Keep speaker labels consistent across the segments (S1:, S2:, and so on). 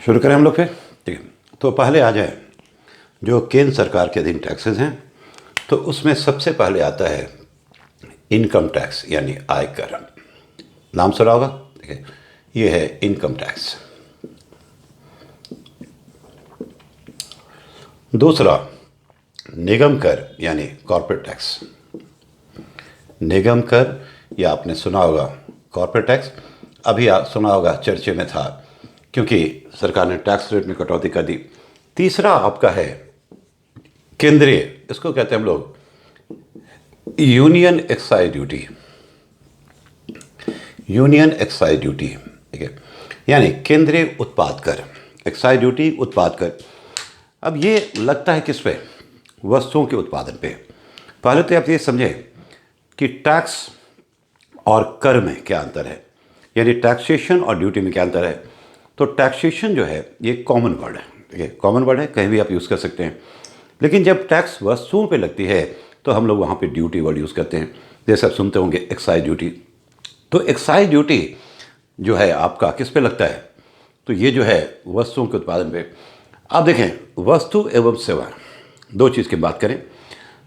S1: शुरू करें हम लोग फिर। ठीक है, तो पहले आ जाए जो केंद्र सरकार के अधीन टैक्सेस हैं, तो उसमें सबसे पहले आता है इनकम टैक्स यानी आयकर। नाम सुना होगा। ठीक है, ये है इनकम टैक्स। दूसरा निगम कर यानी कॉर्पोरेट टैक्स। निगम कर या आपने सुना होगा कॉर्पोरेट टैक्स, अभी सुना होगा, चर्चे में था क्योंकि सरकार ने टैक्स रेट में कटौती कर दी। तीसरा आपका है केंद्रीय, इसको कहते हैं हम लोग union excise duty. Union excise duty, ठीक है, यानी केंद्रीय उत्पाद कर। एक्साइज ड्यूटी, उत्पाद कर। अब ये लगता है किस पे? वस्तुओं के उत्पादन पे। पहले तो आप ये समझें कि टैक्स और कर में क्या अंतर है, यानी टैक्सेशन और ड्यूटी में क्या अंतर है। तो टैक्सेशन जो है ये कॉमन वर्ड है, ठीक है, कॉमन वर्ड है, कहीं भी आप यूज़ कर सकते हैं। लेकिन जब टैक्स वस्तुओं पे लगती है तो हम लोग वहाँ पे ड्यूटी वर्ड यूज़ करते हैं। जैसे आप सुनते होंगे एक्साइज ड्यूटी। तो एक्साइज ड्यूटी जो है आपका किस पे लगता है? तो ये जो है वस्तुओं के उत्पादन पे। आप देखें, वस्तु एवं सेवा, दो चीज़ की बात करें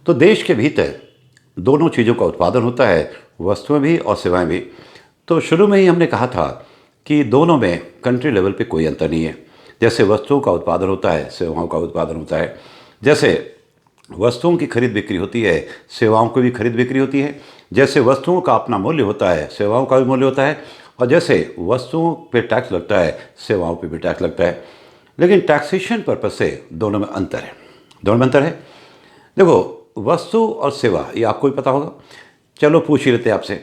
S1: तो देश के भीतर दोनों चीज़ों का उत्पादन होता है, वस्तुएं भी और सेवाएं भी। तो शुरू में ही हमने कहा था कि दोनों में कंट्री लेवल पे कोई अंतर नहीं है। जैसे वस्तुओं का उत्पादन होता है, सेवाओं का उत्पादन होता है। जैसे वस्तुओं की खरीद बिक्री होती है, सेवाओं की भी खरीद बिक्री होती है। जैसे वस्तुओं का अपना मूल्य होता है, सेवाओं का भी मूल्य होता है। और जैसे वस्तुओं पे टैक्स लगता है, सेवाओं पे भी टैक्स लगता है। लेकिन टैक्सेशन पर्पज से दोनों में अंतर है। दोनों में अंतर है। देखो, वस्तु और सेवा ये आपको भी पता होगा। चलो पूछ ही लेते हैं आपसे,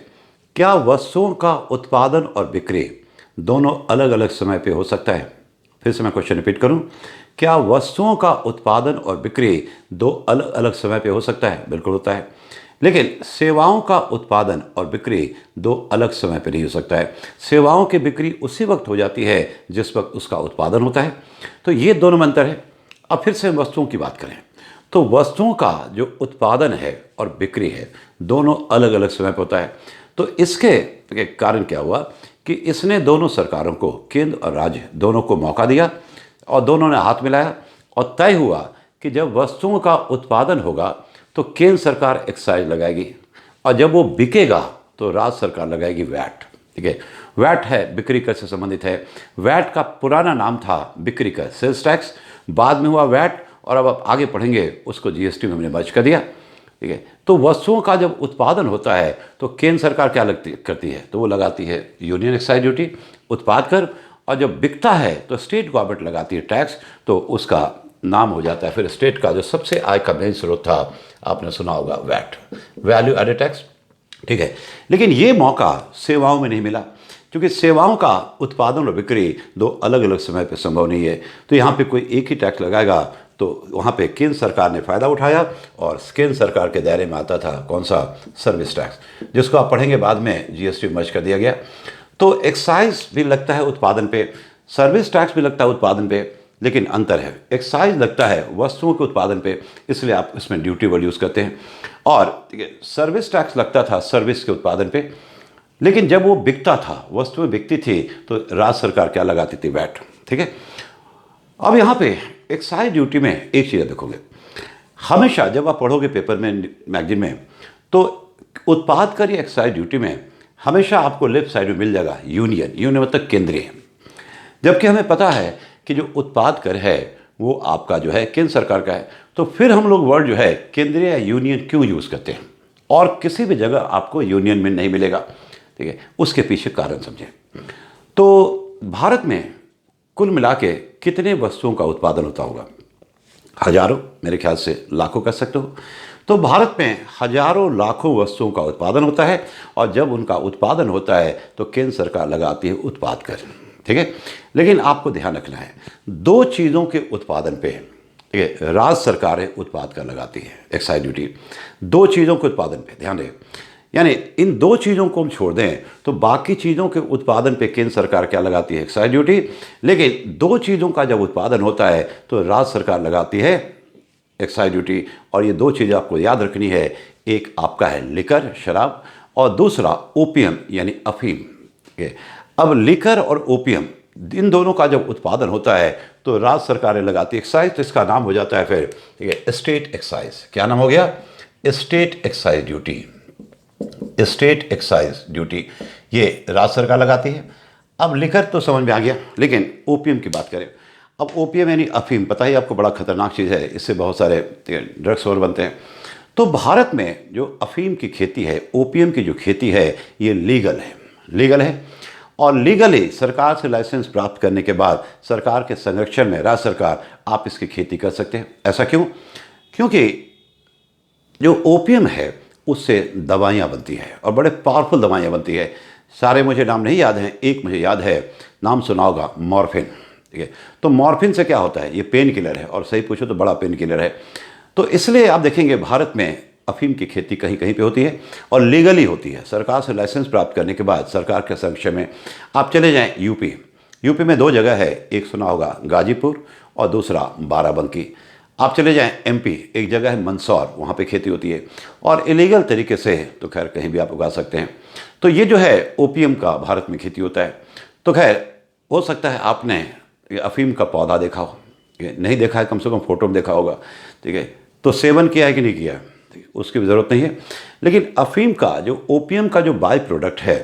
S1: क्या वस्तुओं का उत्पादन और बिक्री दोनों अलग अलग समय पे हो सकता है? फिर से मैं क्वेश्चन रिपीट करूं, क्या वस्तुओं का उत्पादन और बिक्री दो अलग अलग समय पे हो सकता है? बिल्कुल होता है। लेकिन सेवाओं का उत्पादन और बिक्री दो अलग समय पे नहीं हो सकता है। सेवाओं की बिक्री उसी वक्त हो जाती है जिस वक्त उसका उत्पादन होता है। तो ये दोनों में अंतर है। अब फिर से वस्तुओं की बात करें तो वस्तुओं का जो उत्पादन है और बिक्री है दोनों अलग अलग समय पर होता है। तो इसके कारण क्या हुआ कि इसने दोनों सरकारों को, केंद्र और राज्य दोनों को मौका दिया और दोनों ने हाथ मिलाया और तय हुआ कि जब वस्तुओं का उत्पादन होगा तो केंद्र सरकार एक्साइज लगाएगी और जब वो बिकेगा तो राज्य सरकार लगाएगी वैट। ठीक है, वैट है बिक्री कर से संबंधित है। वैट का पुराना नाम था बिक्री कर, सेल्स टैक्स, बाद में हुआ वैट और अब आप आगे पढ़ेंगे उसको जीएसटी में हमने मर्ज कर दिया। ठीक है, तो वस्तुओं का जब उत्पादन होता है तो केंद्र सरकार क्या करती है? तो वो लगाती है यूनियन एक्साइज ड्यूटी, उत्पाद कर। और जब बिकता है तो स्टेट गवर्नमेंट लगाती है टैक्स, तो उसका नाम हो जाता है फिर स्टेट का जो सबसे आय का मेन स्रोत था, आपने सुना होगा वैट, वैल्यू एडेड टैक्स। ठीक है, लेकिन ये मौका सेवाओं में नहीं मिला क्योंकि सेवाओं का उत्पादन और बिक्री दो अलग अलग समय पर संभव नहीं है। तो यहाँ पे कोई एक ही टैक्स लगाएगा तो वहाँ पे केंद्र सरकार ने फ़ायदा उठाया और केंद्र सरकार के दायरे में आता था कौन सा? सर्विस टैक्स, जिसको आप पढ़ेंगे बाद में जीएसटी में मर्ज कर दिया गया। तो एक्साइज भी लगता है उत्पादन पे, सर्विस टैक्स भी लगता है उत्पादन पे, लेकिन अंतर है, एक्साइज लगता है वस्तुओं के उत्पादन पे, इसलिए आप इसमें ड्यूटी वर्ड यूज़ करते हैं। और सर्विस टैक्स लगता था सर्विस के उत्पादन पे, लेकिन जब वो बिकता था, वस्तुएं बिकती थी, तो राज्य सरकार क्या लगाती थी? वैट। ठीक है, अब यहाँ पे एक्साइज ड्यूटी में एक चीज़ देखोगे, हमेशा जब आप पढ़ोगे पेपर में, मैगजीन में, तो उत्पाद कर या एक्साइज ड्यूटी में हमेशा आपको लेफ्ट साइड में मिल जाएगा यूनियन। यूनियन मतलब केंद्रीय। जबकि हमें पता है कि जो उत्पाद कर है वो आपका जो है केंद्र सरकार का है। तो फिर हम लोग वर्ड जो है केंद्रीय या यूनियन क्यों यूज़ करते हैं? और किसी भी जगह आपको यूनियन में नहीं मिलेगा। ठीक है, उसके पीछे कारण समझें। तो भारत में कुल मिला के कितने वस्तुओं का उत्पादन होता होगा? हजारों, मेरे ख्याल से लाखों कह सकते हो। तो भारत में हजारों लाखों वस्तुओं का उत्पादन होता है और जब उनका उत्पादन होता है तो केंद्र सरकार लगाती है उत्पाद कर। ठीक है, लेकिन आपको ध्यान रखना है दो चीज़ों के उत्पादन पे, ठीक है, राज्य सरकारें उत्पाद कर लगाती है एक्साइज ड्यूटी। दो चीज़ों के उत्पादन पे ध्यान दें, यानी इन दो चीज़ों को हम छोड़ दें तो बाकी चीज़ों के उत्पादन पे केंद्र सरकार क्या लगाती है? Excise duty. लेकिन दो चीज़ों का जब उत्पादन होता है तो राज्य सरकार लगाती है एक्साइज ड्यूटी। और ये दो चीज़ें आपको याद रखनी है, एक आपका है लिकर, शराब, और दूसरा ओपियम यानी अफीम। अब लिकर और ओपियम इन दोनों का जब उत्पादन होता है तो राज्य सरकारें लगाती है एक्साइज, तो इसका नाम हो जाता है फिर, ठीक है, स्टेट एक्साइज। क्या नाम हो गया? State excise duty. State excise duty ये राज्य सरकार लगाती है। अब लिकर तो समझ में आ गया, लेकिन ओपीएम की बात करें। अब ओपीएम यानी अफीम, पता ही आपको, बड़ा खतरनाक चीज़ है, इससे बहुत सारे ड्रग्स और बनते हैं। तो भारत में जो अफीम की खेती है, ओपीएम की जो खेती है, ये लीगल है, लीगल है। और लीगली सरकार से लाइसेंस प्राप्त करने के बाद सरकार के संरक्षण में राज्य सरकार आप इसकी खेती कर सकते हैं। ऐसा क्यों? क्योंकि जो ओपीएम है उससे दवाइयाँ बनती है और बड़े पावरफुल दवाइयाँ बनती है। सारे मुझे नाम नहीं याद हैं, एक मुझे याद है, नाम सुना होगा, मॉर्फिन, ठीक है। तो मॉर्फिन से क्या होता है? ये पेन किलर है, और सही पूछो तो बड़ा पेन किलर है। तो इसलिए आप देखेंगे भारत में अफीम की खेती कहीं कहीं पे होती है और लीगली होती है। सरकार से लाइसेंस प्राप्त करने के बाद सरकार के संरक्षण में आप चले जाएं यूपी। यूपी में 2 जगह है, एक सुना होगा गाजीपुर और दूसरा बाराबंकी। आप चले जाएं एमपी, एक जगह है मंदसौर, वहाँ पे खेती होती है। और इलीगल तरीके से तो खैर कहीं भी आप उगा सकते हैं। तो ये जो है ओपीएम का भारत में खेती होता है। तो खैर हो सकता है आपने ये अफीम का पौधा देखा हो, नहीं देखा है कम से कम फोटो में देखा होगा, ठीक है। तो सेवन किया है कि नहीं किया है, उसकी ज़रूरत नहीं है। लेकिन अफीम का जो ओपीएम का जो बाय प्रोडक्ट है,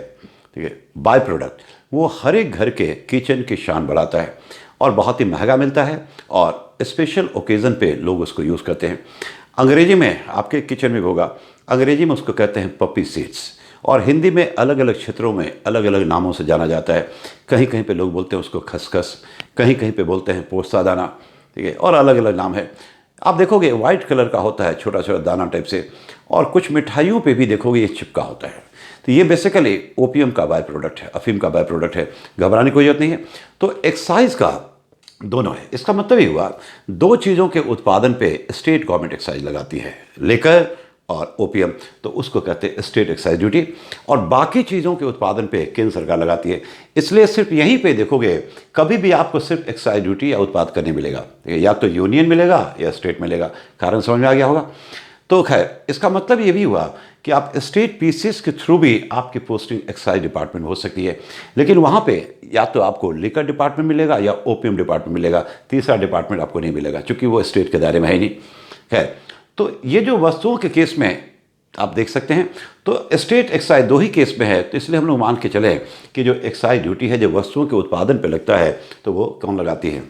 S1: ठीक है, बाय प्रोडक्ट, वो हर एक घर के किचन की शान बढ़ाता है और बहुत ही महंगा मिलता है और स्पेशल ओकेज़न पे लोग उसको यूज़ करते हैं। अंग्रेजी में आपके किचन में होगा, अंग्रेजी में उसको कहते हैं पपी सीड्स, और हिंदी में अलग अलग क्षेत्रों में अलग अलग नामों से जाना जाता है। कहीं कहीं पे लोग बोलते हैं उसको खसखस, कहीं कहीं पे बोलते हैं पोस्ता दाना, ठीक है, और अलग अलग नाम है। आप देखोगे वाइट कलर का होता है, छोटा छोटा दाना टाइप से, और कुछ मिठाइयों पे भी देखोगे ये चिपका होता है। तो ये बेसिकली ओपीएम का बाय प्रोडक्ट है, अफीम का बाय प्रोडक्ट है, घबराने की कोई जरूरत नहीं है। तो एक्साइज का दोनों है। इसका मतलब ये हुआ 2 चीज़ों के उत्पादन पे स्टेट गवर्नमेंट एक्साइज लगाती है, लेकर और ओपीएम, तो उसको कहते हैं स्टेट एक्साइज ड्यूटी। और बाकी चीज़ों के उत्पादन पे केंद्र सरकार लगाती है। इसलिए सिर्फ यहीं पे देखोगे, कभी भी आपको सिर्फ एक्साइज ड्यूटी या उत्पाद कर नहीं मिलेगा, या तो यूनियन मिलेगा या स्टेट मिलेगा। कारण समझ में आ गया होगा। तो खैर इसका मतलब ये भी हुआ कि आप स्टेट पीसीएस के थ्रू भी आपकी पोस्टिंग एक्साइज डिपार्टमेंट में हो सकती है, लेकिन वहाँ पे या तो आपको लिकर डिपार्टमेंट मिलेगा या ओपीएम डिपार्टमेंट मिलेगा, तीसरा डिपार्टमेंट आपको नहीं मिलेगा, क्योंकि वो स्टेट के दायरे में है ही नहीं। खैर, तो ये जो वस्तुओं के केस में आप देख सकते हैं, तो स्टेट एक्साइज 2 ही केस में है। तो इसलिए हम लोग मान के चले कि जो एक्साइज ड्यूटी है, जो वस्तुओं के उत्पादन पे लगता है, तो वो कौन लगाती है?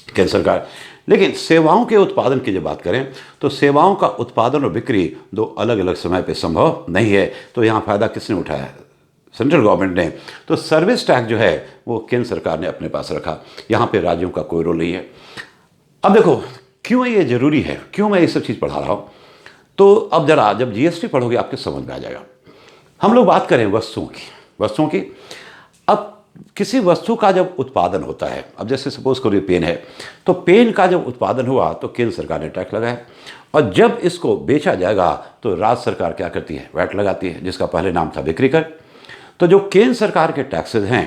S1: केंद्र सरकार। लेकिन सेवाओं के उत्पादन की जब बात करें, तो सेवाओं का उत्पादन और बिक्री 2 अलग अलग समय पे संभव नहीं है। तो यहाँ फ़ायदा किसने उठाया है? सेंट्रल गवर्नमेंट ने। तो सर्विस टैक्स जो है वो केंद्र सरकार ने अपने पास रखा, यहाँ पे राज्यों का कोई रोल नहीं है। अब देखो क्यों ये ज़रूरी है, क्यों मैं ये सब चीज़ पढ़ा रहा हूँ। तो अब जरा जब जीएसटी पढ़ोगे आपके समझ में आ जाएगा। हम लोग बात करें वस्तुओं की। अब किसी वस्तु का जब उत्पादन होता है, अब जैसे सपोज करो ये पेन है, तो पेन का जब उत्पादन हुआ तो केंद्र सरकार ने टैक्स लगाया, और जब इसको बेचा जाएगा तो राज्य सरकार क्या करती है? वैट लगाती है, जिसका पहले नाम था बिक्री कर। तो जो केंद्र सरकार के टैक्सेस हैं,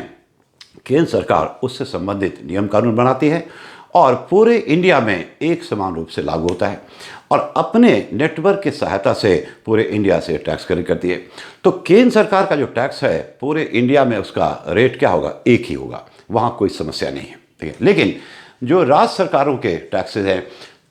S1: केंद्र सरकार उससे संबंधित नियम कानून बनाती है और पूरे इंडिया में एक समान रूप से लागू होता है, और अपने नेटवर्क की सहायता से पूरे इंडिया से टैक्स कलेक्ट करती है। तो केंद्र सरकार का जो टैक्स है पूरे इंडिया में उसका रेट क्या होगा? एक ही होगा, वहाँ कोई समस्या नहीं है, ठीक है। लेकिन जो राज्य सरकारों के टैक्सेस हैं,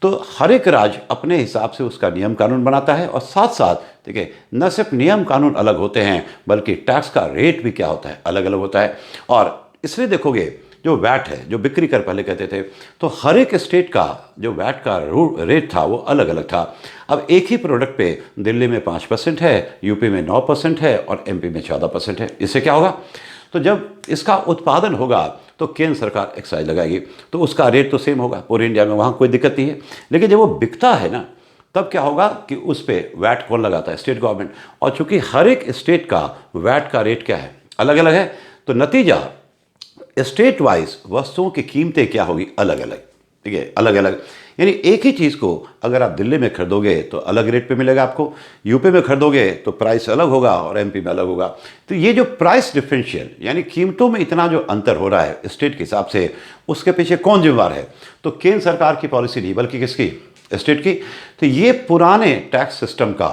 S1: तो हर एक राज्य अपने हिसाब से उसका नियम कानून बनाता है, और साथ साथ, ठीक है, न सिर्फ नियम कानून अलग होते हैं बल्कि टैक्स का रेट भी क्या होता है? अलग अलग होता है। और इसलिए देखोगे जो वैट है, जो बिक्री कर पहले कहते थे, तो हर एक स्टेट का जो वैट का रेट था वो अलग अलग था। अब एक ही प्रोडक्ट पे दिल्ली में 5% है, यूपी में 9% है और एमपी में 14% है। इससे क्या होगा? तो जब इसका उत्पादन होगा तो केंद्र सरकार एक्साइज लगाएगी, तो उसका रेट तो सेम होगा पूरे इंडिया में, वहाँ कोई दिक्कत नहीं है। लेकिन जब वो बिकता है ना, तब क्या होगा कि उस पर वैट कौन लगाता है? State government. और चूंकि हर एक स्टेट का वैट का रेट क्या है? अलग अलग है। तो नतीजा स्टेट वाइज वस्तुओं की कीमतें क्या होगी? अलग अलग, ठीक है, अलग अलग। यानी एक ही चीज़ को अगर आप दिल्ली में खरीदोगे तो अलग रेट पे मिलेगा आपको, यूपी में खरीदोगे तो प्राइस अलग होगा और एमपी में अलग होगा। तो ये जो प्राइस डिफरेंशियल, यानी कीमतों में इतना जो अंतर हो रहा है स्टेट के हिसाब से, उसके पीछे कौन जिम्मेवार है? तो केंद्र सरकार की पॉलिसी नहीं, बल्कि किसकी? स्टेट की। तो ये पुराने टैक्स सिस्टम का,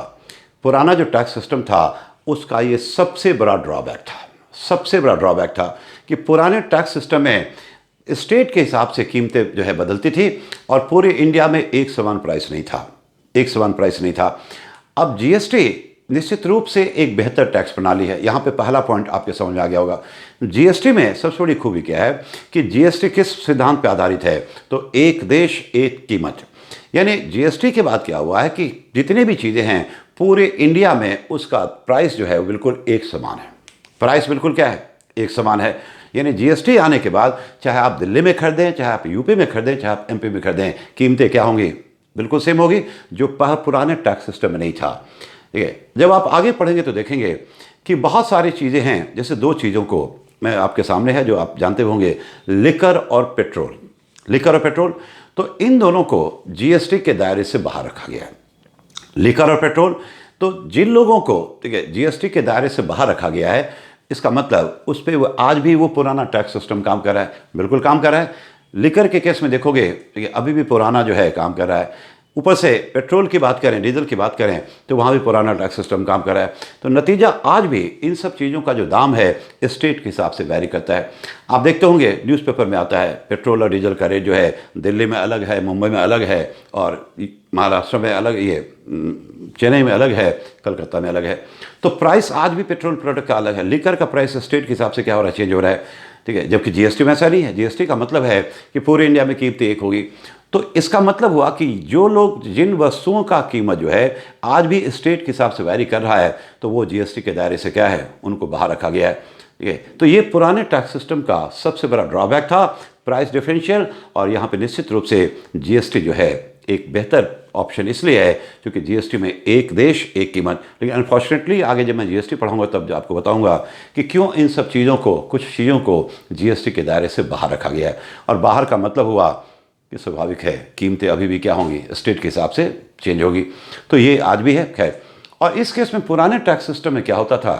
S1: पुराना जो टैक्स सिस्टम था उसका ये सबसे बड़ा ड्रॉबैक था, सबसे बड़ा ड्रॉबैक था कि पुराने टैक्स सिस्टम में स्टेट के हिसाब से कीमतें जो है बदलती थी और पूरे इंडिया में एक समान प्राइस नहीं था, एक समान प्राइस नहीं था। अब जीएसटी निश्चित रूप से एक बेहतर टैक्स प्रणाली है। यहाँ पे पहला पॉइंट आपके समझ में आ गया होगा। जीएसटी में सबसे बड़ी खूबी क्या है कि जीएसटी किस सिद्धांत पर आधारित है, तो एक देश एक कीमत। यानी जीएसटी के बाद क्या हुआ है कि जितनी भी चीज़ें हैं पूरे इंडिया में उसका प्राइस जो है वो बिल्कुल एक समान है। प्राइस बिल्कुल क्या है, एक समान है। यानी जीएसटी आने के बाद चाहे आप दिल्ली में खरीदें, चाहे आप यूपी में खरीदें, चाहे आप एमपी में खरीदें, कीमतें क्या होंगी, बिल्कुल सेम होगी, जो पुराने टैक्स सिस्टम में नहीं था। ठीक है, जब आप आगे पढ़ेंगे तो देखेंगे कि बहुत सारी चीज़ें हैं। जैसे दो चीज़ों को मैं आपके सामने है जो आप जानते होंगे, लिकर और पेट्रोल। लिकर और पेट्रोल, तो इन दोनों को जीएसटी के दायरे से बाहर रखा गया है। लिकर और पेट्रोल, तो जिन लोगों को, ठीक है, जीएसटी के दायरे से बाहर रखा गया है, इसका मतलब उस पर आज भी वो पुराना टैक्स सिस्टम काम कर रहा है, बिल्कुल काम कर रहा है। लिकर के केस में देखोगे, ठीक है, अभी भी पुराना जो है काम कर रहा है। ऊपर से पेट्रोल की बात करें, डीजल की बात करें, तो वहाँ भी पुराना टैक्स सिस्टम काम कर रहा है। तो नतीजा आज भी इन सब चीज़ों का जो दाम है स्टेट के हिसाब से वैरी करता है। आप देखते होंगे न्यूज़पेपर में आता है पेट्रोल और डीजल का रेट जो है दिल्ली में अलग है, मुंबई में अलग है, और महाराष्ट्र में अलग, ये चेन्नई में अलग है, कलकत्ता में अलग है। तो प्राइस आज भी पेट्रोल प्रोडक्ट का अलग है। लिकर का प्राइस स्टेट के हिसाब से क्या हो रहा है, चेंज हो रहा है। ठीक है, जबकि जीएसटी में ऐसा नहीं है। जीएसटी का मतलब है कि पूरे इंडिया में कीमतें एक होगी। तो इसका मतलब हुआ कि जो लोग, जिन वस्तुओं का कीमत जो है आज भी स्टेट के हिसाब से वैरी कर रहा है, तो वो जीएसटी के दायरे से क्या है, उनको बाहर रखा गया है। ठीक है, तो ये पुराने टैक्स सिस्टम का सबसे बड़ा ड्रॉबैक था, प्राइस डिफरेंशियल। और यहाँ पे निश्चित रूप से जीएसटी जो है एक बेहतर ऑप्शन इसलिए है क्योंकि जीएसटी में एक देश एक कीमत। लेकिन अनफॉर्चुनेटली आगे जब मैं जीएसटी पढ़ाऊंगा तब आपको बताऊंगा कि क्यों इन सब चीज़ों को, कुछ चीज़ों को जीएसटी के दायरे से बाहर रखा गया है। और बाहर का मतलब हुआ कि स्वाभाविक है कीमतें अभी भी क्या होंगी, स्टेट के हिसाब से चेंज होगी। तो ये आज भी है। खैर, और इस केस में पुराने टैक्स सिस्टम में क्या होता था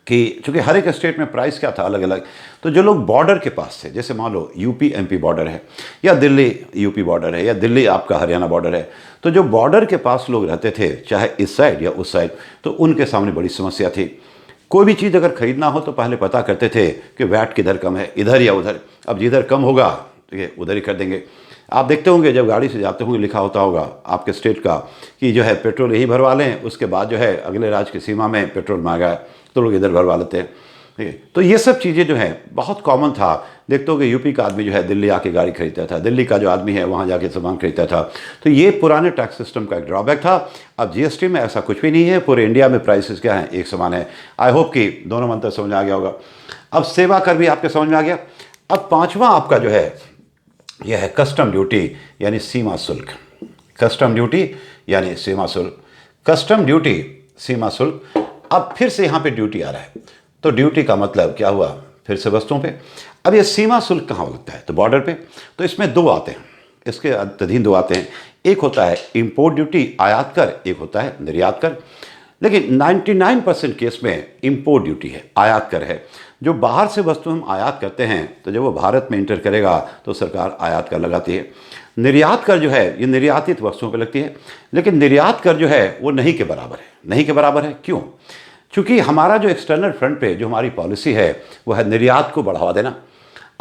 S1: कि चूँकि हर एक स्टेट में प्राइस क्या था अलग अलग, तो जो लोग बॉर्डर के पास थे, जैसे मान लो यूपी एमपी बॉर्डर है, या दिल्ली यूपी बॉर्डर है, या दिल्ली आपका हरियाणा बॉर्डर है, तो जो बॉर्डर के पास लोग रहते थे, चाहे इस साइड या उस साइड, तो उनके सामने बड़ी समस्या थी। कोई भी चीज़ अगर खरीदना हो तो पहले पता करते थे कि वैट किधर कम है, इधर या उधर। अब जिधर कम होगा ठीक है उधर ही कर देंगे। आप देखते होंगे जब गाड़ी से जाते होंगे लिखा होता होगा आपके स्टेट का कि जो है पेट्रोल यही भरवा लें, उसके बाद जो है अगले राज्य की सीमा में पेट्रोल मांगा है तो लोग इधर भरवा लेते हैं। ठीक है, तो ये सब चीज़ें जो है बहुत कॉमन था। देखते हो कि यूपी का आदमी जो है दिल्ली आके गाड़ी खरीदता था, दिल्ली का जो आदमी है वहाँ जाके सामान खरीदता था। तो ये पुराने टैक्स सिस्टम का एक ड्रॉबैक था। अब जीएसटी में ऐसा कुछ भी नहीं है, पूरे इंडिया में प्राइसेस क्या हैं, एक समान है। आई होप कि दोनों मंत्र समझ में आ गया होगा। अब सेवा कर भी आपके समझ में आ गया। अब पाँचवा आपका जो है यह है कस्टम ड्यूटी यानी सीमा शुल्क। कस्टम ड्यूटी यानी सीमा शुल्क, कस्टम ड्यूटी सीमा शुल्क। अब फिर से यहाँ पे ड्यूटी आ रहा है, तो ड्यूटी का मतलब क्या हुआ, फिर से वस्तुओं पे। अब ये सीमा शुल्क कहाँ लगता है, तो बॉर्डर पे। तो इसमें दो आते हैं, इसके अधीन दो आते हैं। एक होता है इंपोर्ट ड्यूटी आयात कर, एक होता है निर्यात कर। लेकिन 99% केस में इंपोर्ट ड्यूटी है, आयात कर है। जो बाहर से वस्तु हम आयात करते हैं तो जब वो भारत में इंटर करेगा तो सरकार आयात कर लगाती है। निर्यात कर जो है ये निर्यातित वस्तुओं पर लगती है। लेकिन निर्यात कर जो है वो नहीं के बराबर है। नहीं के बराबर है क्यों? क्योंकि हमारा जो एक्सटर्नल फ्रंट पे जो हमारी पॉलिसी है वो है निर्यात को बढ़ावा देना।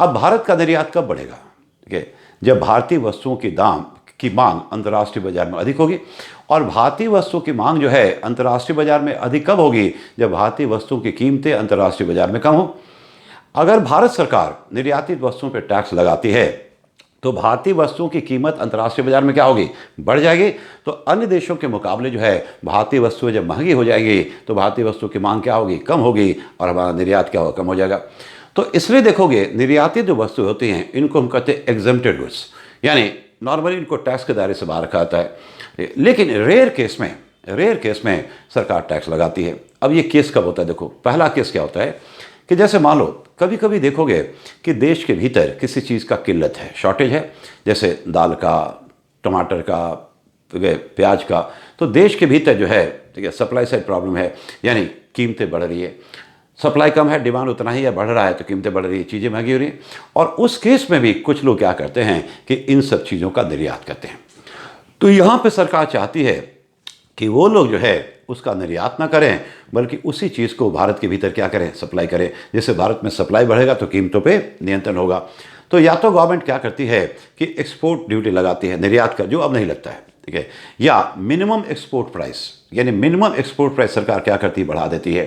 S1: अब भारत का निर्यात कब बढ़ेगा? ठीक है, जब भारतीय वस्तुओं की दाम की मांग अंतर्राष्ट्रीय बाजार में अधिक होगी। और भारतीय वस्तुओं की मांग जो है अंतर्राष्ट्रीय बाजार में अधिक कब होगी? जब भारतीय वस्तुओं की कीमतें अंतर्राष्ट्रीय बाजार में कम हो। अगर भारत सरकार निर्यातित वस्तुओं पर टैक्स लगाती है तो भारतीय वस्तुओं की कीमत अंतर्राष्ट्रीय बाजार में क्या होगी? बढ़ जाएगी। तो अन्य देशों के मुकाबले जो है भारतीय वस्तुएं जब महंगी हो जाएंगी तो भारतीय वस्तुओं की मांग क्या होगी? कम होगी, और हमारा निर्यात क्या होगा? कम हो जाएगा। तो इसलिए देखोगे निर्यातित जो वस्तु होती हैं इनको हम कहते हैं एग्जम्प्टेड गुड्स, यानी नॉर्मली इनको टैक्स के दायरे से बाहर रखा जाता है। लेकिन रेयर केस में सरकार टैक्स लगाती है। अब ये केस कब होता है? देखो, पहला केस क्या होता है कि जैसे मान लो कभी कभी देखोगे कि देश के भीतर किसी चीज़ का किल्लत है, शॉर्टेज है, जैसे दाल का, टमाटर का, प्याज का। तो देश के भीतर जो है ठीक है सप्लाई साइड प्रॉब्लम है, यानी कीमतें बढ़ रही है। सप्लाई कम है, डिमांड उतना ही है, बढ़ रहा है, तो कीमतें बढ़ रही है, चीज़ें महंगी हो रही हैं। और उस केस में भी कुछ लोग क्या करते हैं कि इन सब चीज़ों का निर्यात करते हैं। तो यहाँ पे सरकार चाहती है कि वो लोग जो है उसका निर्यात ना करें, बल्कि उसी चीज़ को भारत के भीतर क्या करें, सप्लाई करें। जिससे भारत में सप्लाई बढ़ेगा तो कीमतों पे नियंत्रण होगा। तो या तो गवर्नमेंट क्या करती है कि एक्सपोर्ट ड्यूटी लगाती है, निर्यात का, जो अब नहीं लगता है, ठीक है, या मिनिमम एक्सपोर्ट प्राइस, यानी मिनिमम एक्सपोर्ट प्राइस सरकार क्या करती है, बढ़ा देती है,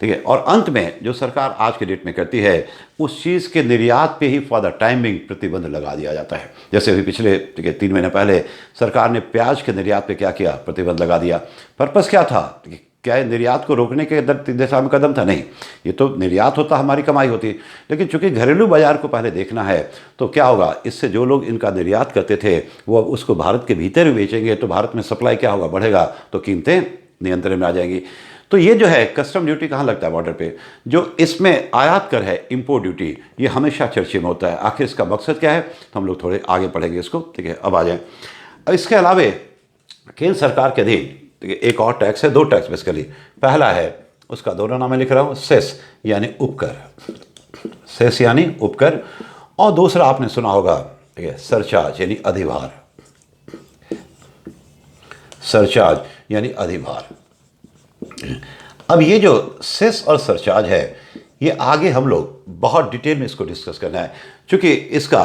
S1: ठीक है। और अंत में जो सरकार आज के डेट में करती है, उस चीज़ के निर्यात पे ही फॉर द टाइमिंग प्रतिबंध लगा दिया जाता है। जैसे अभी पिछले, ठीक है, 3 महीने पहले सरकार ने प्याज के निर्यात पे क्या किया, प्रतिबंध लगा दिया। पर्पस क्या था, क्या ये निर्यात को रोकने के दिशा में कदम था? नहीं, ये तो निर्यात होता, हमारी कमाई होती। लेकिन चूंकि घरेलू बाजार को पहले देखना है, तो क्या होगा, इससे जो लोग इनका निर्यात करते थे वो उसको भारत के भीतर भी बेचेंगे, तो भारत में सप्लाई क्या होगा, बढ़ेगा, तो कीमतें नियंत्रण में आ जाएंगी। तो ये जो है कस्टम ड्यूटी कहाँ लगता है, बॉर्डर पे। जो इसमें आयात कर है, इंपोर्ट ड्यूटी, ये हमेशा चर्चे में होता है। आखिर इसका मकसद क्या है, तो हम लोग थोड़े आगे पढ़ेंगे इसको, ठीक है। अब आ जाए, अब इसके अलावे केंद्र सरकार के अधीन, ठीक है, एक और टैक्स है, 2 टैक्स बेसिकली। पहला है, उसका दोनों नाम मैं लिख रहा हूँ, सेस यानी उपकर, सेस यानी उपकर, और दूसरा आपने सुना होगा, ठीक है, सरचार्ज यानी अधिभार, सरचार्ज यानी अधिभार। अब ये जो सेस और सरचार्ज है, ये आगे हम लोग बहुत डिटेल में इसको डिस्कस करना है, क्योंकि इसका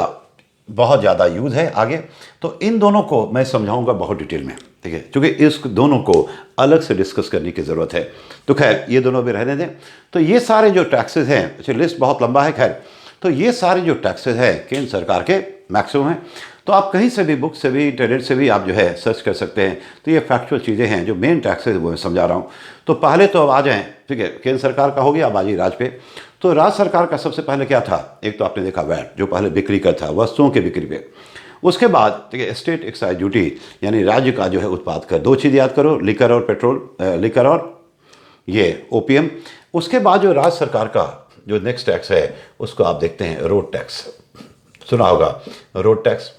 S1: बहुत ज़्यादा यूज़ है आगे। तो इन दोनों को मैं समझाऊंगा बहुत डिटेल में, ठीक है, क्योंकि इस दोनों को अलग से डिस्कस करने की ज़रूरत है। तो खैर ये दोनों भी रहने दें। तो ये सारे जो टैक्सेस हैं, अच्छा लिस्ट बहुत लंबा है, खैर, तो ये सारे जो टैक्सेस हैं केंद्र सरकार के मैक्सिमम हैं। तो आप कहीं से भी, बुक से भी, इंटरनेट से भी आप जो है सर्च कर सकते हैं। तो ये फैक्चुअल चीज़ें हैं, जो मेन टैक्सेस वो मैं समझा रहा हूँ। तो पहले तो अब आ जाएँ, ठीक है, केंद्र सरकार का हो गया, अब आ जाइए राज्य पे। तो राज्य सरकार का सबसे पहले क्या था, एक तो आपने देखा वैट, जो पहले बिक्री का था, वस्तुओं की बिक्री पे। उसके बाद, ठीक है, स्टेट एक्साइज ड्यूटी, यानी राज्य का जो है उत्पाद कर। 2 चीज़ याद करो, लिकर और पेट्रोल, लिकर और ये ओपीएम। उसके बाद जो राज्य सरकार का जो नेक्स्ट टैक्स है, उसको आप देखते हैं रोड टैक्स, सुना होगा रोड टैक्स।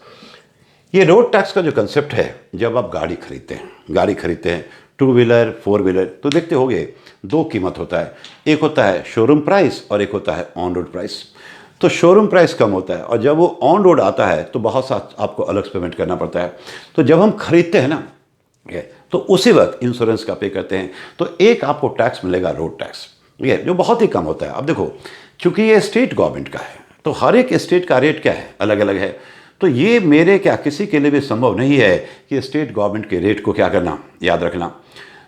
S1: ये रोड टैक्स का जो कंसेप्ट है, जब आप गाड़ी खरीदते हैं 2 व्हीलर 4 व्हीलर, तो देखते होंगे 2 कीमत होता है, एक होता है शोरूम प्राइस और एक होता है ऑन रोड प्राइस। तो शोरूम प्राइस कम होता है, और जब वो ऑन रोड आता है तो बहुत सा आपको अलग पेमेंट करना पड़ता है। तो जब हम खरीदते हैं ना, तो उसी वक्त इंश्योरेंस का पे करते हैं, तो एक आपको टैक्स मिलेगा रोड टैक्स, ये जो बहुत ही कम होता है। अब देखो, चूंकि ये स्टेट गवर्नमेंट का है, तो हर एक स्टेट का रेट क्या है, अलग अलग है। तो ये मेरे क्या किसी के लिए भी संभव नहीं है कि स्टेट गवर्नमेंट के रेट को क्या करना, याद रखना।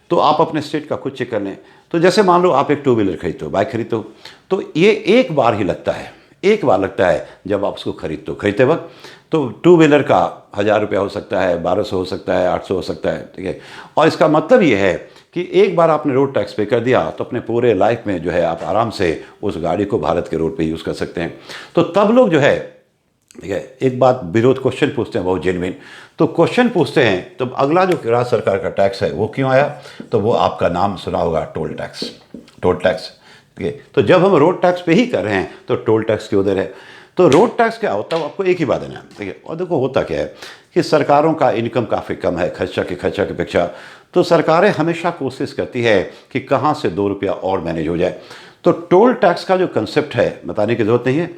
S1: तो आप अपने स्टेट का खुद चेक कर लें। तो जैसे मान लो आप एक 2 व्हीलर खरीदते हो, बाइक खरीदते हो, तो ये एक बार ही लगता है, एक बार लगता है जब आप उसको खरीदते वक्त। तो 2 व्हीलर का 1000 रुपया हो सकता है, 1200 हो सकता है, 800 हो सकता है, ठीक है। और इसका मतलब ये है कि एक बार आपने रोड टैक्स पे कर दिया, तो अपने पूरे लाइफ में जो है आप आराम से उस गाड़ी को भारत के रोड पे यूज़ कर सकते हैं। तो तब लोग जो है, ठीक है, एक बात विरोध क्वेश्चन पूछते हैं, बहुत जेन्युइन। तो क्वेश्चन पूछते हैं, तो अगला जो राज्य सरकार का टैक्स है वो क्यों आया, तो वो आपका नाम सुना होगा, टोल टैक्स, टोल टैक्स, ठीक है। तो जब हम रोड टैक्स पे ही कर रहे हैं, तो टोल टैक्स क्यों दे रहे हैं? तो रोड टैक्स क्या होता है, आपको एक ही बात देना है, ठीक है। और देखो होता क्या है कि सरकारों का इनकम काफ़ी कम है, खर्चा की अपेक्षा। तो सरकारें हमेशा कोशिश करती है कि कहाँ से 2 रुपया और मैनेज हो जाए। तो टोल टैक्स का जो कंसेप्ट है, बताने की जरूरत नहीं है।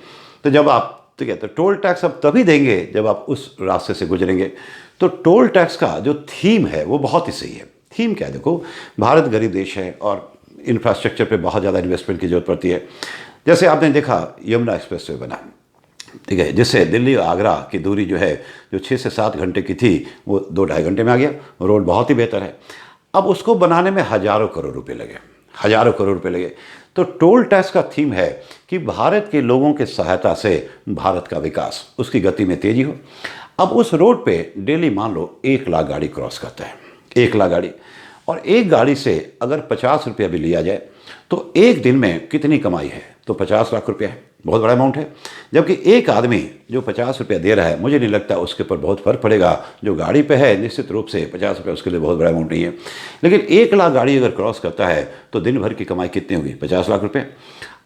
S1: तो जब आप, ठीक है, तो टोल टैक्स आप तभी देंगे जब आप उस रास्ते से गुजरेंगे। तो टोल टैक्स का जो थीम है वो बहुत ही सही है। थीम क्या है, देखो, भारत गरीब देश है और इंफ्रास्ट्रक्चर पे बहुत ज़्यादा इन्वेस्टमेंट की जरूरत पड़ती है। जैसे आपने देखा यमुना एक्सप्रेसवे बना, ठीक है, जिससे दिल्ली आगरा की दूरी जो है, जो 6 से 7 घंटे की थी, वो 2-2.5 घंटे में आ गया। रोड बहुत ही बेहतर है। अब उसको बनाने में हज़ारों करोड़ रुपए लगे। तो टोल टैक्स का थीम है कि भारत के लोगों के सहायता से भारत का विकास, उसकी गति में तेजी हो। अब उस रोड पे डेली मान लो 1 लाख गाड़ी क्रॉस करता है, 1 लाख गाड़ी। और एक गाड़ी से अगर 50 रुपया भी लिया जाए, तो एक दिन में कितनी कमाई है, तो 50 लाख रुपया है, बहुत बड़ा अमाउंट है। जबकि एक आदमी जो 50 रुपया दे रहा है, मुझे नहीं लगता उसके ऊपर बहुत फर्क पड़ेगा। जो गाड़ी पे है, निश्चित रूप से 50 रुपया उसके लिए बहुत बड़ा अमाउंट नहीं है। लेकिन 1 लाख गाड़ी अगर क्रॉस करता है, तो दिन भर की कमाई कितनी होगी, 50 लाख रुपये।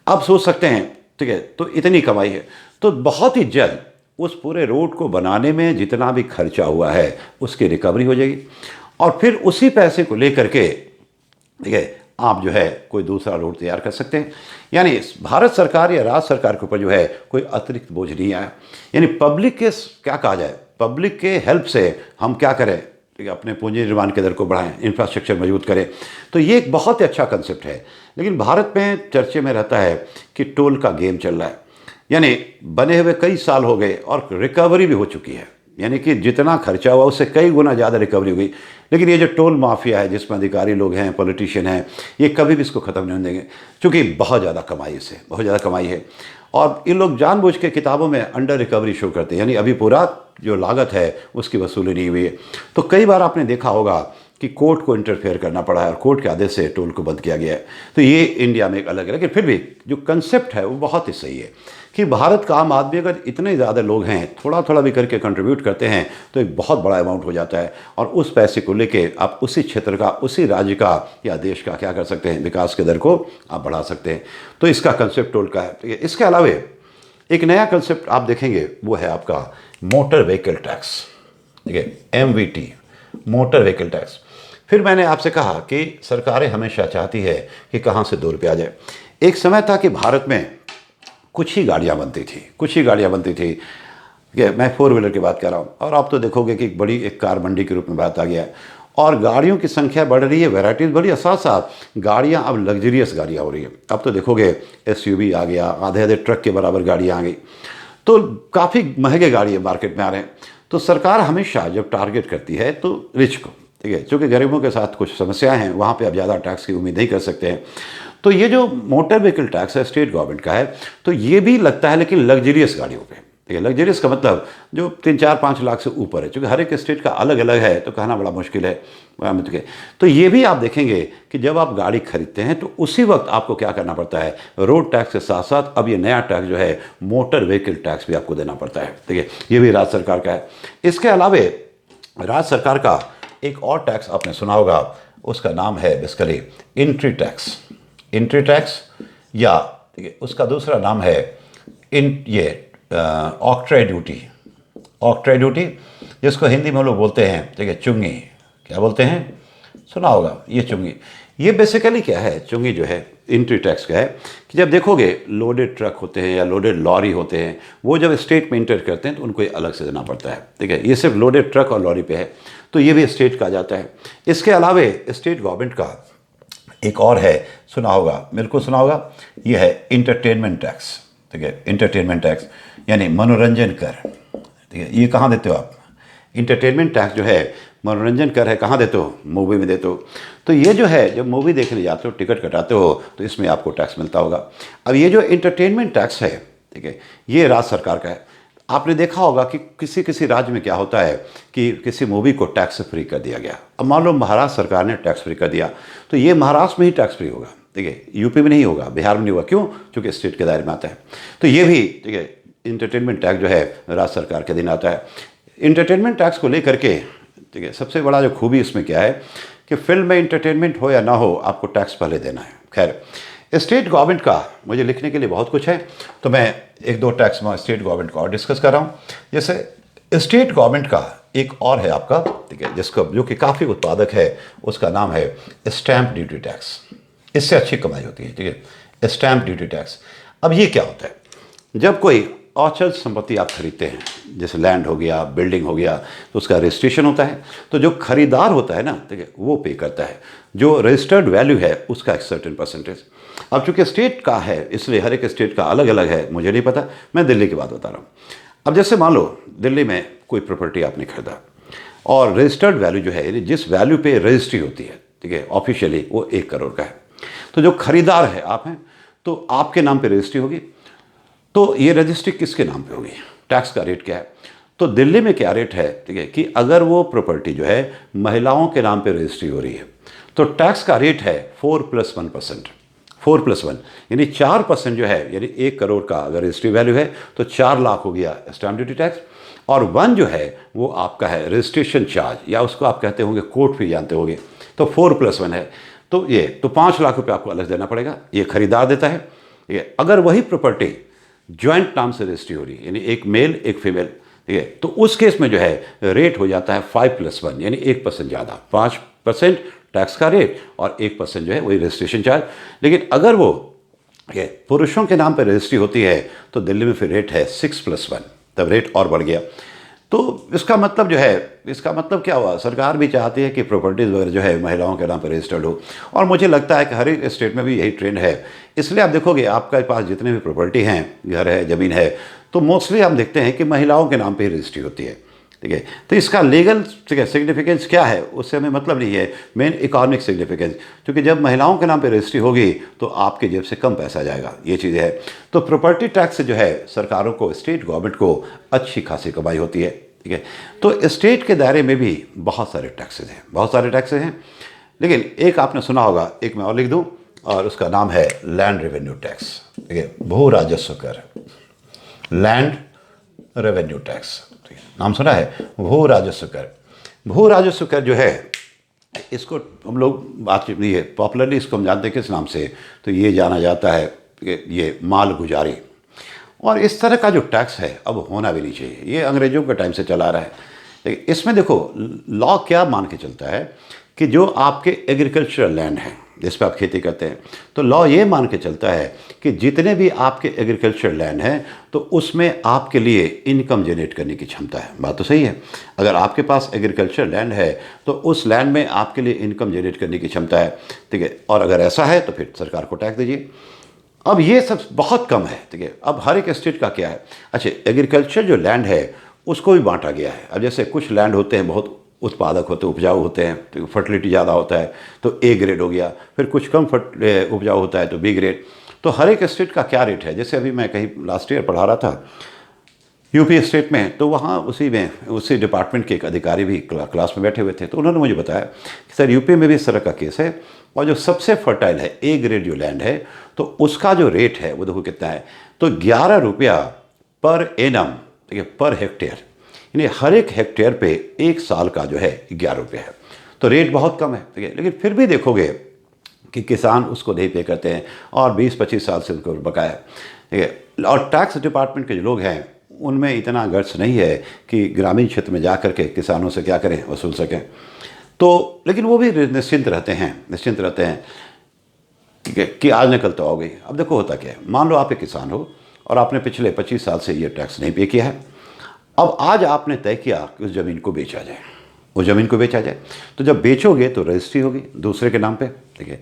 S1: आप सोच सकते हैं, ठीक है, तो इतनी कमाई है। तो बहुत ही जल्द उस पूरे रोड को बनाने में जितना भी खर्चा हुआ है, उसकी रिकवरी हो जाएगी। और फिर उसी पैसे को लेकर के, ठीक है, आप जो है कोई दूसरा रोड तैयार कर सकते हैं। यानी भारत सरकार या राज्य सरकार के ऊपर जो है कोई अतिरिक्त बोझ नहीं आया। यानी पब्लिक के, क्या कहा जाए, पब्लिक के हेल्प से हम क्या करें, ठीक है, अपने पूंजी निर्माण के दर को बढ़ाएं, इंफ्रास्ट्रक्चर मजबूत करें। तो ये एक बहुत ही अच्छा कंसेप्ट है। लेकिन भारत में चर्चे में रहता है कि टोल का गेम चल रहा है, यानी बने हुए कई साल हो गए और रिकवरी भी हो चुकी है, यानी कि जितना खर्चा हुआ उससे कई गुना ज़्यादा रिकवरी हुई। लेकिन ये जो टोल माफिया है, जिसमें अधिकारी लोग हैं, पॉलिटिशियन हैं, ये कभी भी इसको ख़त्म नहीं होने देंगे, क्योंकि बहुत ज़्यादा कमाई इससे, बहुत ज़्यादा कमाई है। और इन लोग जानबूझ के किताबों में अंडर रिकवरी शो करते हैं, यानी अभी पूरा जो लागत है उसकी वसूली नहीं हुई है। तो कई बार आपने देखा होगा कि कोर्ट को इंटरफेयर करना पड़ा है और कोर्ट के आदेश से टोल को बंद किया गया है। तो ये इंडिया में एक अलग है, लेकिन फिर भी जो कंसेप्ट है वो बहुत ही सही है कि भारत का आम आदमी, अगर इतने ज़्यादा लोग हैं, थोड़ा थोड़ा भी करके कंट्रीब्यूट करते हैं तो एक बहुत बड़ा अमाउंट हो जाता है, और उस पैसे को लेके आप उसी क्षेत्र का, उसी राज्य का या देश का क्या कर सकते हैं, विकास के दर को आप बढ़ा सकते हैं। तो इसका कंसेप्ट टोल का है। इसके अलावा एक नया कंसेप्ट आप देखेंगे, वो है आपका मोटर व्हीकल टैक्स, ठीक है, MVT, मोटर व्हीकल टैक्स। फिर मैंने आपसे कहा कि सरकारें हमेशा चाहती है कि कहाँ से 2 रुपये आ जाए। एक समय था कि भारत में कुछ ही गाड़ियाँ बनती थी, मैं 4 व्हीलर की बात कर रहा हूँ, और आप तो देखोगे कि एक बड़ी एक कार मंडी के रूप में बात आ गया है, और गाड़ियों की संख्या बढ़ रही है, वैराइटीज़ बढ़ी है, साथ साथ गाड़ियाँ अब लग्जरियस गाड़ियाँ हो रही है। अब तो देखोगे SUV आ गया, आधे ट्रक के बराबर गाड़ियाँ आ गई, तो काफ़ी महंगे गाड़ी मार्केट में आ रहे हैं। तो सरकार हमेशा जब टारगेट करती है तो रिच को, ठीक है, क्योंकि गरीबों के साथ कुछ समस्याएं हैं, वहाँ पे आप ज़्यादा टैक्स की उम्मीद नहीं कर सकते हैं। तो ये जो मोटर व्हीकल टैक्स है स्टेट गवर्नमेंट का है, तो ये भी लगता है लेकिन लग्जरियस गाड़ियों पे, ठीक है। लग्जरियस का मतलब जो 3-4-5 लाख से ऊपर है, क्योंकि हर एक स्टेट का अलग अलग है, तो कहना बड़ा मुश्किल है। तो ये भी आप देखेंगे कि जब आप गाड़ी खरीदते हैं तो उसी वक्त आपको क्या करना पड़ता है, रोड टैक्स के साथ साथ अब ये नया टैक्स जो है मोटर व्हीकल टैक्स भी आपको देना पड़ता है, ठीक है। ये भी राज्य सरकार का है। इसके अलावा राज्य सरकार का एक और टैक्स आपने सुना होगा, उसका नाम है बेसिकली एंट्री टैक्स, या ठीक है, उसका दूसरा नाम है ऑक्ट्राई ड्यूटी, जिसको हिंदी में लोग बोलते हैं, ठीक है, चुंगी। क्या बोलते हैं, सुना होगा ये चुंगी। ये बेसिकली क्या है, चुंगी जो है एंट्री टैक्स का है कि जब देखोगे लोडेड ट्रक होते हैं या लोडेड लॉरी होते हैं, वो जब स्टेट में इंटर करते हैं तो उनको अलग से देना पड़ता है, ठीक है। ये सिर्फ लोडेड ट्रक और लॉरी पे है, तो ये भी स्टेट का आ जाता है। इसके अलावा स्टेट गवर्नमेंट का एक और है, सुना होगा, बिल्कुल सुना होगा, ये है इंटरटेनमेंट टैक्स, ठीक है। इंटरटेनमेंट टैक्स यानी मनोरंजन कर, ठीक है। ये कहाँ देते हो आप, इंटरटेनमेंट टैक्स जो है मनोरंजन कर है, कहाँ देते हो, मूवी में देते हो। तो ये जो है, जब मूवी देखने जाते हो, टिकट कटाते हो, तो इसमें आपको टैक्स मिलता होगा। अब ये जो इंटरटेनमेंट टैक्स है, ठीक है, ये राज्य सरकार का है। आपने देखा होगा कि किसी किसी राज्य में क्या होता है कि किसी मूवी को टैक्स फ्री कर दिया गया। अब मान लो महाराष्ट्र सरकार ने टैक्स फ्री कर दिया, तो ये महाराष्ट्र में ही टैक्स फ्री होगा, ठीक है, यूपी में नहीं होगा, बिहार में नहीं होगा। क्यों, क्योंकि स्टेट के दायरे में आता है। तो ये भी, ठीक है, इंटरटेनमेंट टैक्स जो है राज्य सरकार के दिन आता है। इंटरटेनमेंट टैक्स को लेकर के, ठीक है, सबसे बड़ा जो खूबी इसमें क्या है कि फिल्म में इंटरटेनमेंट हो या ना हो, आपको टैक्स पहले देना है। खैर, स्टेट गवर्नमेंट का मुझे लिखने के लिए बहुत कुछ है, तो मैं 1-2 टैक्स में स्टेट गवर्नमेंट का और डिस्कस कर रहा हूँ। जैसे स्टेट गवर्नमेंट का एक और है आपका, ठीक है, जिसका जो कि काफ़ी उत्पादक है, उसका नाम है स्टैंप ड्यूटी टैक्स। इससे अच्छी कमाई होती है, ठीक है, स्टैंप ड्यूटी टैक्स। अब ये क्या होता है, जब कोई अचल संपत्ति आप खरीदते हैं, जैसे लैंड हो गया, बिल्डिंग हो गया, तो उसका रजिस्ट्रेशन होता है, तो जो खरीदार होता है ना, ठीक है, वो पे करता है। जो रजिस्टर्ड वैल्यू है उसका एक सर्टेन परसेंटेज। अब चूंकि स्टेट का है, इसलिए हर एक स्टेट का अलग अलग है, मुझे नहीं पता, मैं दिल्ली की बात बता रहा हूँ। अब जैसे मान लो दिल्ली में कोई प्रॉपर्टी आपने खरीदा, और रजिस्टर्ड वैल्यू जो है, यानी जिस वैल्यू पे रजिस्ट्री होती है, ठीक है, ऑफिशियली, वो 1 करोड़ का है। तो जो खरीदार है आप हैं, तो आपके नाम पे रजिस्ट्री होगी। तो ये रजिस्ट्री किसके नाम पे होगी, टैक्स का रेट क्या है, तो दिल्ली में क्या रेट है, ठीक है, कि अगर वो प्रॉपर्टी जो है महिलाओं के नाम पे रजिस्ट्री हो रही है, तो टैक्स का रेट है 4+1%। 4+1 यानी 4% जो है, यानी 1 करोड़ का अगर रजिस्ट्री वैल्यू है तो 4 लाख हो गया स्टैंप ड्यूटी टैक्स। और 1 जो है वो आपका है रजिस्ट्रेशन चार्ज, या उसको आप कहते होंगे कोर्ट फी, जानते होंगे। तो 4+1 है, तो ये तो 5 लाख रुपये आपको अलग देना पड़ेगा, ये खरीदार देता है। ये अगर वही प्रॉपर्टी ज्वाइंट नाम से रजिस्ट्री हो रही है, यानी एक मेल एक फीमेल, ठीक है, तो उस केस में जो है रेट हो जाता है 5+1, यानी 1% ज़्यादा, 5% टैक्स का रेट और 1% जो है वही रजिस्ट्रेशन चार्ज। लेकिन अगर वो पुरुषों के नाम पर रजिस्ट्री होती है तो दिल्ली में फिर रेट है 6+1, तब रेट और बढ़ गया। तो इसका मतलब जो है, इसका मतलब क्या हुआ, सरकार भी चाहती है कि प्रॉपर्टीज़ वगैरह जो है महिलाओं के नाम पर रजिस्टर्ड हो, और मुझे लगता है कि हर एक स्टेट में भी यही ट्रेंड है। इसलिए आप देखोगे आपके पास जितने भी प्रॉपर्टी हैं, घर है, ज़मीन है, तो मोस्टली हम देखते हैं कि महिलाओं के नाम पर ही रजिस्ट्री होती है। ठीक है, तो इसका लीगल सिग्निफिकेंस क्या है उससे हमें मतलब नहीं है, मेन इकोनॉमिक सिग्निफिकेंस, क्योंकि जब महिलाओं के नाम पे रजिस्ट्री होगी तो आपके जेब से कम पैसा जाएगा, ये चीज़ें है। तो प्रॉपर्टी टैक्स से जो है सरकारों को, स्टेट गवर्नमेंट को अच्छी खासी कमाई होती है। ठीक है, तो स्टेट के दायरे में भी बहुत सारे टैक्सेज हैं, बहुत सारे टैक्सेज हैं, लेकिन एक आपने सुना होगा, एक मैं और लिख दूँ, और उसका नाम है लैंड रेवेन्यू टैक्स। ठीक है, भू राजस्व कर, लैंड रेवेन्यू टैक्स, नाम सुना है, भू राजस्व कर। भू राजस्व कर जो है, इसको हम लोग बात ये पॉपुलरली इसको हम जानते हैं किस नाम से, तो ये जाना जाता है कि ये माल गुजारी। और इस तरह का जो टैक्स है अब होना भी नहीं चाहिए, ये अंग्रेजों के टाइम से चला रहा है। लेकिन इसमें देखो लॉ क्या मान के चलता है कि जो आपके एग्रीकल्चरल लैंड है जिस पर आप खेती करते हैं, तो लॉ ये मान के चलता है कि जितने भी आपके एग्रीकल्चर लैंड हैं तो उसमें आपके लिए इनकम जनरेट करने की क्षमता है। बात तो सही है, अगर आपके पास एग्रीकल्चर लैंड है तो उस लैंड में आपके लिए इनकम जनरेट करने की क्षमता है। ठीक है, और अगर ऐसा है तो फिर सरकार को टैक्स दीजिए। अब ये सब बहुत कम है। ठीक है, अब हर एक स्टेट का क्या है, अच्छा एग्रीकल्चर जो लैंड है उसको भी बांटा गया है। अब जैसे कुछ लैंड होते हैं बहुत उत्पादक होते हैं, उपजाऊ होते हैं, तो फर्टिलिटी ज़्यादा होता है तो ए ग्रेड हो गया, फिर कुछ कम उपजाऊ होता है तो बी ग्रेड। तो हर एक स्टेट का क्या रेट है, जैसे अभी मैं कहीं लास्ट ईयर पढ़ा रहा था यूपी स्टेट में, तो वहाँ उसी डिपार्टमेंट के एक अधिकारी भी क्लास में बैठे हुए थे, तो उन्होंने मुझे बताया कि सर यूपी में भी इस तरह का केस है, और जो सबसे फर्टाइल है ए ग्रेड जो लैंड है तो उसका जो रेट है वो देखो कितना है, तो 11 रुपया पर एनम, ठीक है, पर हेक्टेयर, यानी हर एक हेक्टेयर पे एक साल का जो है 11 रुपये है। तो रेट बहुत कम है। ठीक है, लेकिन फिर भी देखोगे कि किसान उसको नहीं पे करते हैं और 20-25 साल से उनको बकाया है। ठीक है, और टैक्स डिपार्टमेंट के जो लोग हैं उनमें इतना गट्स नहीं है कि ग्रामीण क्षेत्र में जा कर के किसानों से क्या करें, वसूल सकें। तो लेकिन वो भी निश्चिंत रहते हैं कि आज न कल तो आओ गई। अब देखो होता क्या है, मान लो आप एक किसान हो और आपने पिछले 25 साल से ये टैक्स नहीं पे किया है। अब आज आपने तय किया कि उस ज़मीन को बेचा जाए, उस ज़मीन को बेचा जाए, तो जब बेचोगे तो रजिस्ट्री होगी दूसरे के नाम पे। ठीक है,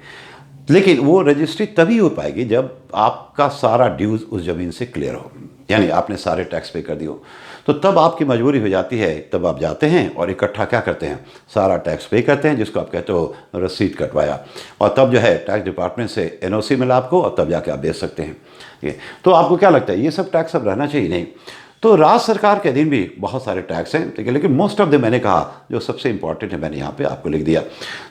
S1: लेकिन वो रजिस्ट्री तभी हो पाएगी जब आपका सारा ड्यूज़ उस ज़मीन से क्लियर हो, यानी आपने सारे टैक्स पे कर दिए हो, तो तब आपकी मजबूरी हो जाती है, तब आप जाते हैं और इकट्ठा क्या करते हैं, सारा टैक्स पे करते हैं, जिसको आप कहते हो रसीद कटवाया, और तब जो है टैक्स डिपार्टमेंट से एनओसी मिला आपको, और तब जाके आप बेच सकते हैं। ये तो आपको क्या लगता है ये सब टैक्स अब रहना चाहिए? नहीं। तो राज्य सरकार के अधीन भी बहुत सारे टैक्स हैं, ठीक है, लेकिन मोस्ट ऑफ द मैंने कहा जो सबसे इंपॉर्टेंट है मैंने यहाँ पे आपको लिख दिया।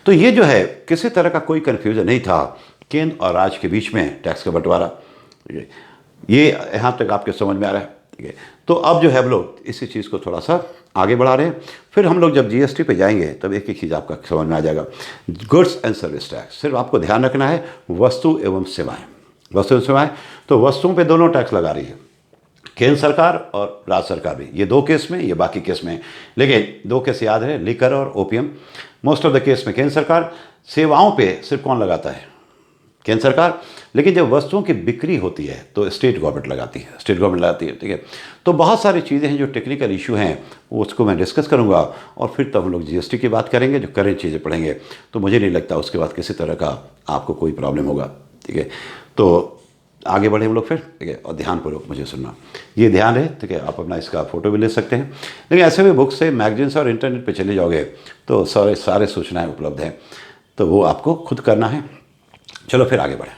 S1: तो ये जो है किसी तरह का कोई कन्फ्यूज़न नहीं था केंद्र और राज्य के बीच में टैक्स का बंटवारा, ये यहाँ तक आपके समझ में आ रहा है। ठीक है, तो अब जो है हम लोग इसी चीज़ को थोड़ा सा आगे बढ़ा रहे हैं। फिर हम लोग जब जीएसटी पे जाएंगे तब एक एक चीज़ आपका समझ में आ जाएगा। गुड्स एंड सर्विस टैक्स, सिर्फ आपको ध्यान रखना है वस्तु एवं सेवाएं, वस्तु एवं सेवाएं, तो वस्तुओं पे दोनों टैक्स लगा रही है केंद्र सरकार और राज्य सरकार भी, ये 2 केस में, ये बाकी केस में, लेकिन 2 केस याद है, लिकर और OPM. Most of the case में केंद्र सरकार, सेवाओं पे सिर्फ कौन लगाता है, केंद्र सरकार, लेकिन जब वस्तुओं की बिक्री होती है तो स्टेट गवर्नमेंट लगाती है, स्टेट गवर्नमेंट लगाती है। ठीक है, तो बहुत सारी चीज़ें हैं जो टेक्निकल इशू हैं, उसको मैं डिस्कस करूंगा, और फिर तब हम लोग जीएसटी की बात करेंगे, जो करेंट चीज़ें पढ़ेंगे, तो मुझे नहीं लगता उसके बाद किसी तरह का आपको कोई प्रॉब्लम होगा। ठीक है, तो आगे बढ़े हम लोग फिर। ठीक है, और ध्यानपूर्वक मुझे सुनना, ये ध्यान है। ठीक है, आप अपना इसका फ़ोटो भी ले सकते हैं, लेकिन ऐसे भी बुक्स से मैगजीन्स और इंटरनेट पे चले जाओगे तो सारे सूचनाएं उपलब्ध हैं, तो वो आपको खुद करना है। चलो फिर आगे बढ़ें।